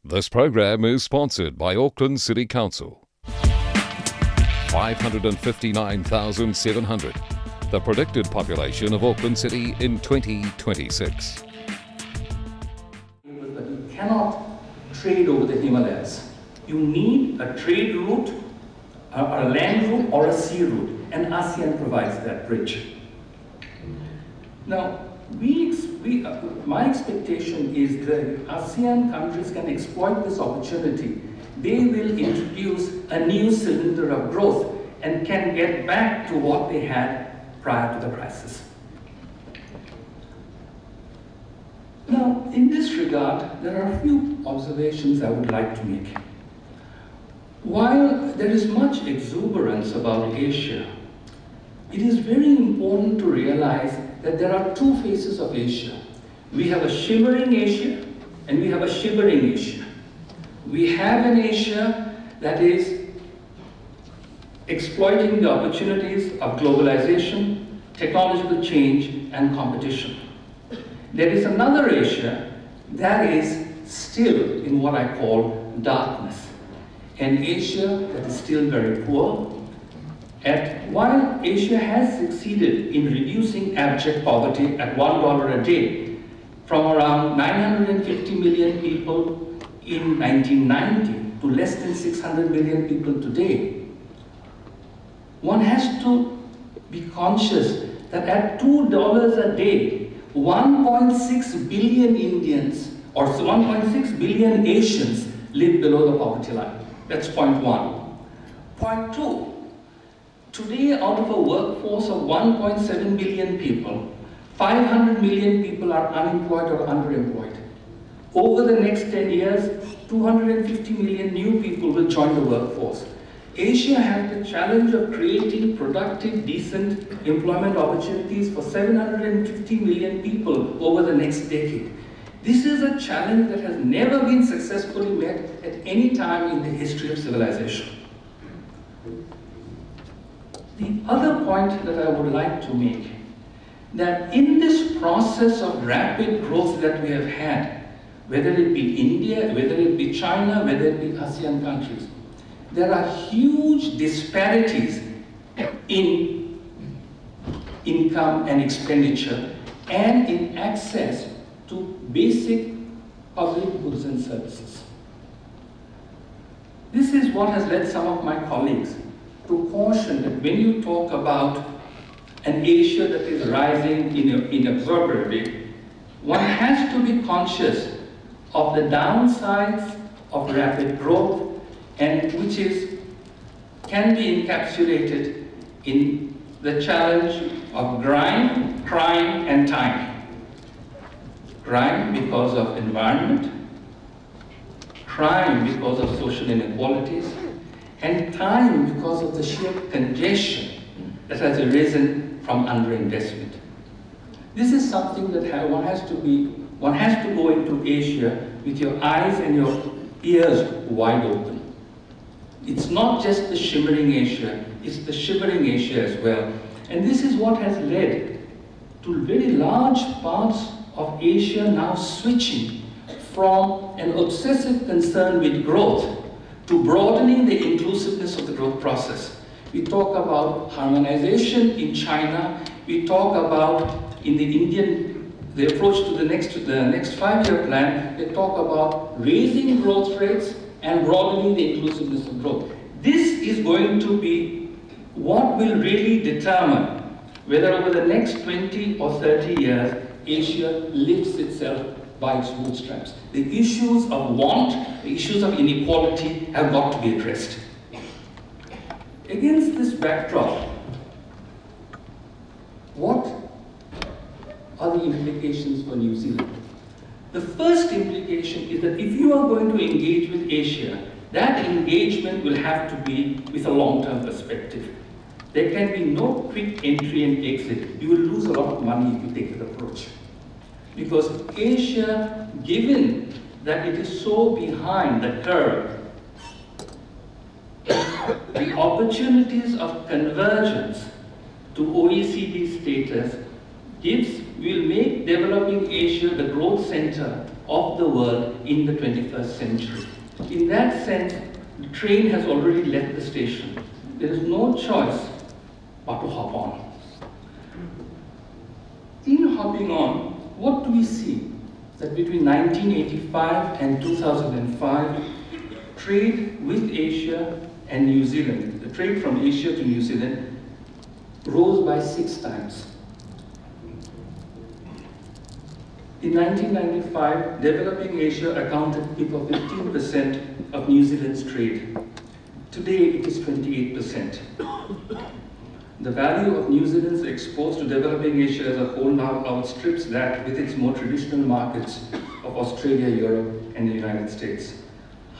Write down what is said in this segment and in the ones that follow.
This program is sponsored by Auckland City Council. 559,700, the predicted population of Auckland City in 2026. But you cannot trade over the Himalayas. You need a trade route, a land route, or a sea route, and ASEAN provides that bridge. Now, my expectation is that ASEAN countries can exploit this opportunity. They will introduce a new cylinder of growth and can get back to what they had prior to the crisis. Now, in this regard, there are a few observations I would like to make. While there is much exuberance about Asia, it is very important to realize that there are two faces of Asia. We have a shimmering Asia and we have a shivering Asia. We have an Asia that is exploiting the opportunities of globalization, technological change, and competition. There is another Asia that is still in what I call darkness, an Asia that is still very poor. And while Asia has succeeded in reducing abject poverty at $1 a day from around 950 million people in 1990 to less than 600 million people today, one has to be conscious that at $2 a day, 1.6 billion Indians or 1.6 billion Asians live below the poverty line. That's point one. Point two. Today, out of a workforce of 1.7 billion people, 500 million people are unemployed or underemployed. Over the next 10 years, 250 million new people will join the workforce. Asia has the challenge of creating productive, decent employment opportunities for 750 million people over the next decade. This is a challenge that has never been successfully met at any time in the history of civilization. The other point that I would like to make, that in this process of rapid growth that we have had, whether it be India, whether it be China, whether it be ASEAN countries, there are huge disparities in income and expenditure and in access to basic public goods and services. This is what has led some of my colleagues to caution that when you talk about an Asia that is rising inexorably, one has to be conscious of the downsides of rapid growth, and which can be encapsulated in the challenge of grime, crime, and time. Crime because of environment, crime because of social inequalities, and time because of the sheer congestion that has arisen from underinvestment. This is something that one has to go into Asia with your eyes and your ears wide open. It's not just the shimmering Asia, it's the shivering Asia as well. And this is what has led to very large parts of Asia now switching from an obsessive concern with growth to broadening the inclusiveness of the growth process. We talk about harmonization in China, we talk about in the approach to the next 5-year plan, they talk about raising growth rates and broadening the inclusiveness of growth. This is going to be what will really determine whether over the next 20 or 30 years, Asia lifts itself by its bootstraps. The issues of want, the issues of inequality have got to be addressed. Against this backdrop, what are the implications for New Zealand? The first implication is that if you are going to engage with Asia, that engagement will have to be with a long-term perspective. There can be no quick entry and exit. You will lose a lot of money if you take that approach. Because Asia, given that it is so behind the curve, the opportunities of convergence to OECD status gives we will make developing Asia the growth center of the world in the 21st century. In that sense, the train has already left the station. There is no choice but to hop on. In hopping on, what do we see? That between 1985 and 2005, trade with Asia and New Zealand, the trade from Asia to New Zealand, rose by 6 times. In 1995, developing Asia accounted for 15% of New Zealand's trade. Today, it is 28%. The value of New Zealand's exports to developing Asia as a whole now outstrips that with its more traditional markets of Australia, Europe, and the United States.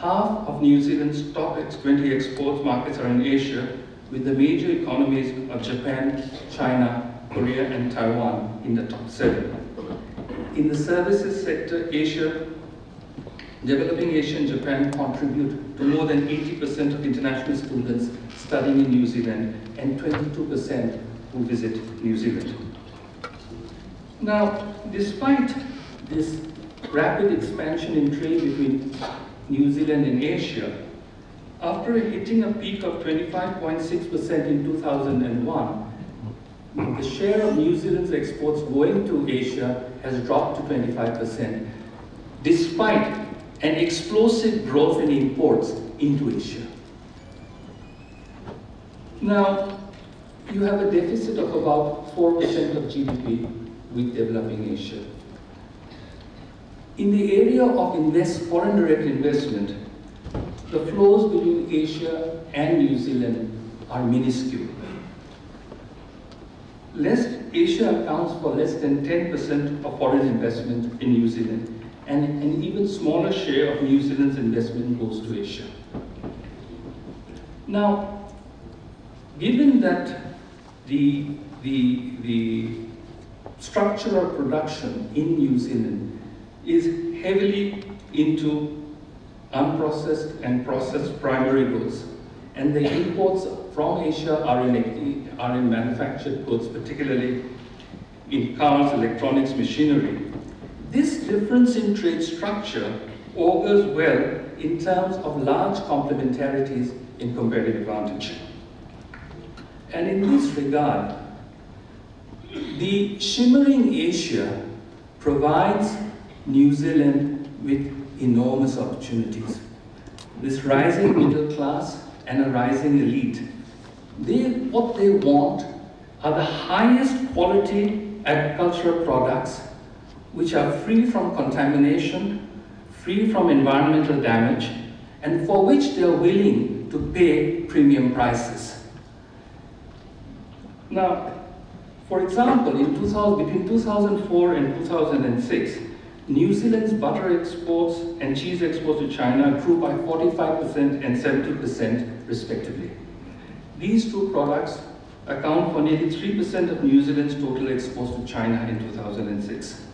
Half of New Zealand's top 20 export markets are in Asia, with the major economies of Japan, China, Korea, and Taiwan in the top 7. In the services sector, developing Asia and Japan contribute to more than 80% of international students studying in New Zealand and 22% who visit New Zealand. Now, despite this rapid expansion in trade between New Zealand and Asia, after hitting a peak of 25.6% in 2001, the share of New Zealand's exports going to Asia has dropped to 25%, despite an explosive growth in imports into Asia. Now, you have a deficit of about 4% of GDP with developing Asia. In the area of foreign direct investment, the flows between Asia and New Zealand are minuscule. Asia accounts for less than 10% of foreign investment in New Zealand, and an even smaller share of New Zealand's investment goes to Asia. Now, given that the structure of production in New Zealand is heavily into unprocessed and processed primary goods, and the imports from Asia are in manufactured goods, particularly in cars, electronics, machinery. This difference in trade structure augurs well in terms of large complementarities in competitive advantage. And in this regard, the shimmering Asia provides New Zealand with enormous opportunities. This rising middle class and a rising elite, what they want are the highest quality agricultural products which are free from contamination, free from environmental damage, and for which they are willing to pay premium prices. Now, for example, between 2004 and 2006, New Zealand's butter exports and cheese exports to China grew by 45% and 70% respectively. These two products account for nearly 3% of New Zealand's total exports to China in 2006.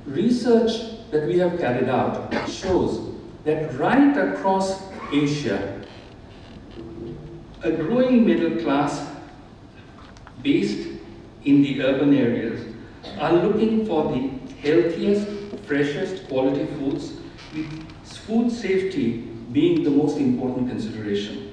Research that we have carried out shows that right across Asia, a growing middle class based in the urban areas are looking for the healthiest, freshest quality foods, with food safety being the most important consideration.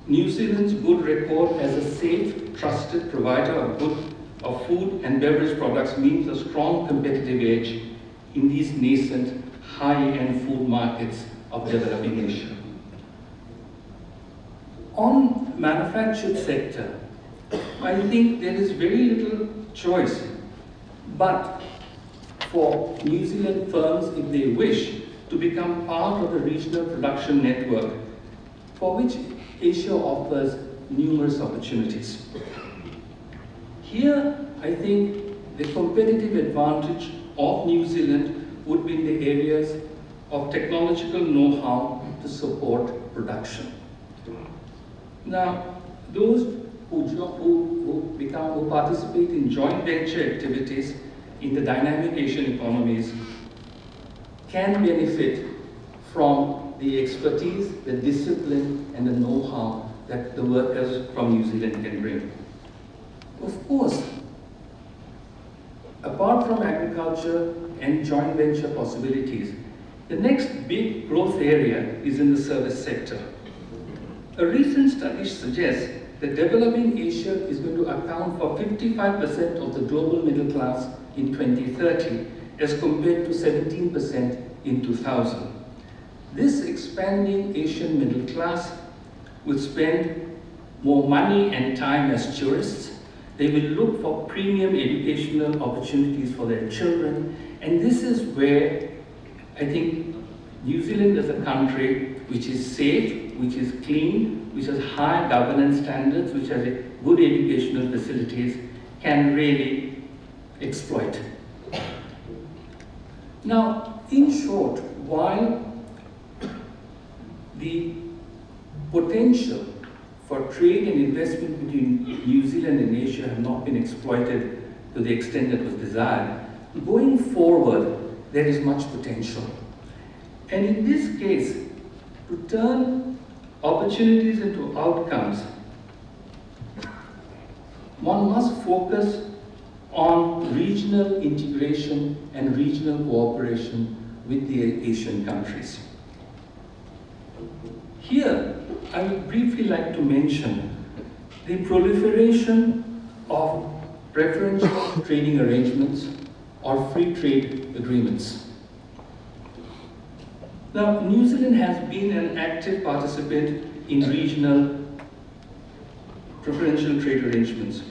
New Zealand's good record as a safe, trusted provider of food and beverage products means a strong competitive edge in these nascent, high-end food markets of developing Asia. On manufactured sector, I think there is very little choice but for New Zealand firms, if they wish, to become part of the regional production network, for which Asia offers numerous opportunities. Here, I think the competitive advantage of New Zealand would be in the areas of technological know-how to support production. Now, those who participate in joint venture activities in the dynamic Asian economies can benefit from the expertise, the discipline, and the know-how that the workers from New Zealand can bring. Of course, apart from agriculture and joint venture possibilities, the next big growth area is in the service sector. A recent study suggests that developing Asia is going to account for 55% of the global middle class in 2030, as compared to 17% in 2000. This expanding Asian middle class will spend more money and time as tourists. They will look for premium educational opportunities for their children, and this is where I think New Zealand as a country which is safe, which is clean, which has high governance standards, which has good educational facilities, can really exploit. Now, in short, while the potential for trade and investment between New Zealand and Asia have not been exploited to the extent that was desired, going forward, there is much potential. And in this case, to turn opportunities into outcomes, one must focus on regional integration and regional cooperation with the Asian countries. Here, I would briefly like to mention the proliferation of preferential trading arrangements or free trade agreements. Now, New Zealand has been an active participant in regional preferential trade arrangements.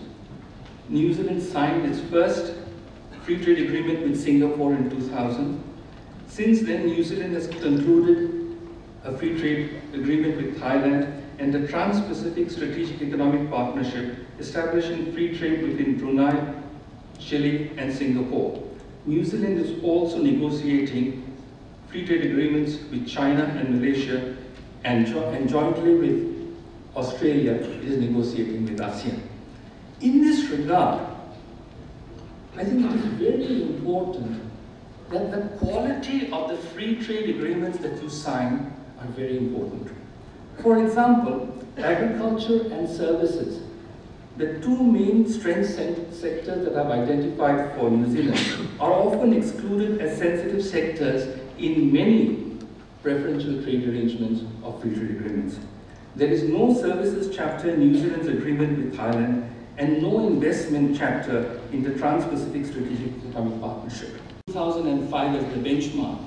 New Zealand signed its first free trade agreement with Singapore in 2000. Since then, New Zealand has concluded a free trade agreement with Thailand and the Trans-Pacific Strategic Economic Partnership, establishing free trade between Brunei, Chile, and Singapore. New Zealand is also negotiating free trade agreements with China and Malaysia, and jointly with Australia, it is negotiating with ASEAN. In this regard, I think it is very important that the quality of the free trade agreements that you sign are very important. For example, agriculture and services, the two main strength sectors that I've identified for New Zealand, are often excluded as sensitive sectors in many preferential trade arrangements or free trade agreements. There is no services chapter in New Zealand's agreement with Thailand and no investment chapter in the Trans-Pacific Strategic Economic Partnership. 2005 as the benchmark,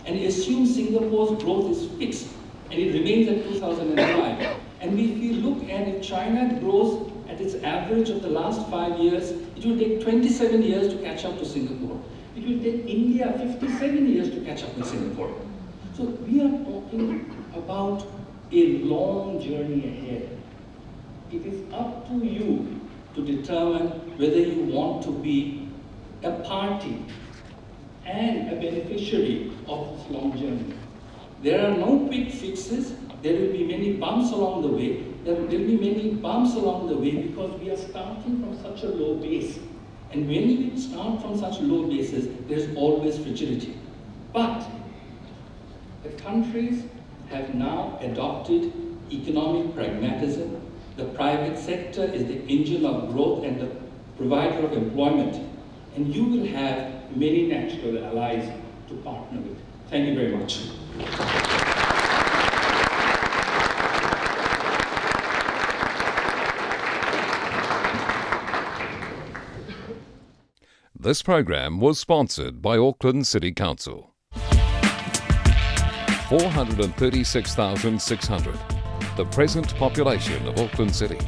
and assume Singapore's growth is fixed and it remains at 2005. And if we look at if China grows at its average of the last 5 years, it will take 27 years to catch up to Singapore. It will take India 57 years to catch up with Singapore. So we are talking about a long journey ahead. It is up to you to determine whether you want to be a party and a beneficiary of this long journey. There are no quick fixes. There will be many bumps along the way. There will be many bumps along the way because we are starting from such a low base. And when we start from such low bases, there's always fragility. But the countries have now adopted economic pragmatism. The private sector is the engine of growth and the provider of employment. And you will have many natural allies to partner with. Thank you very much. This program was sponsored by Auckland City Council. 436,600, the present population of Auckland City.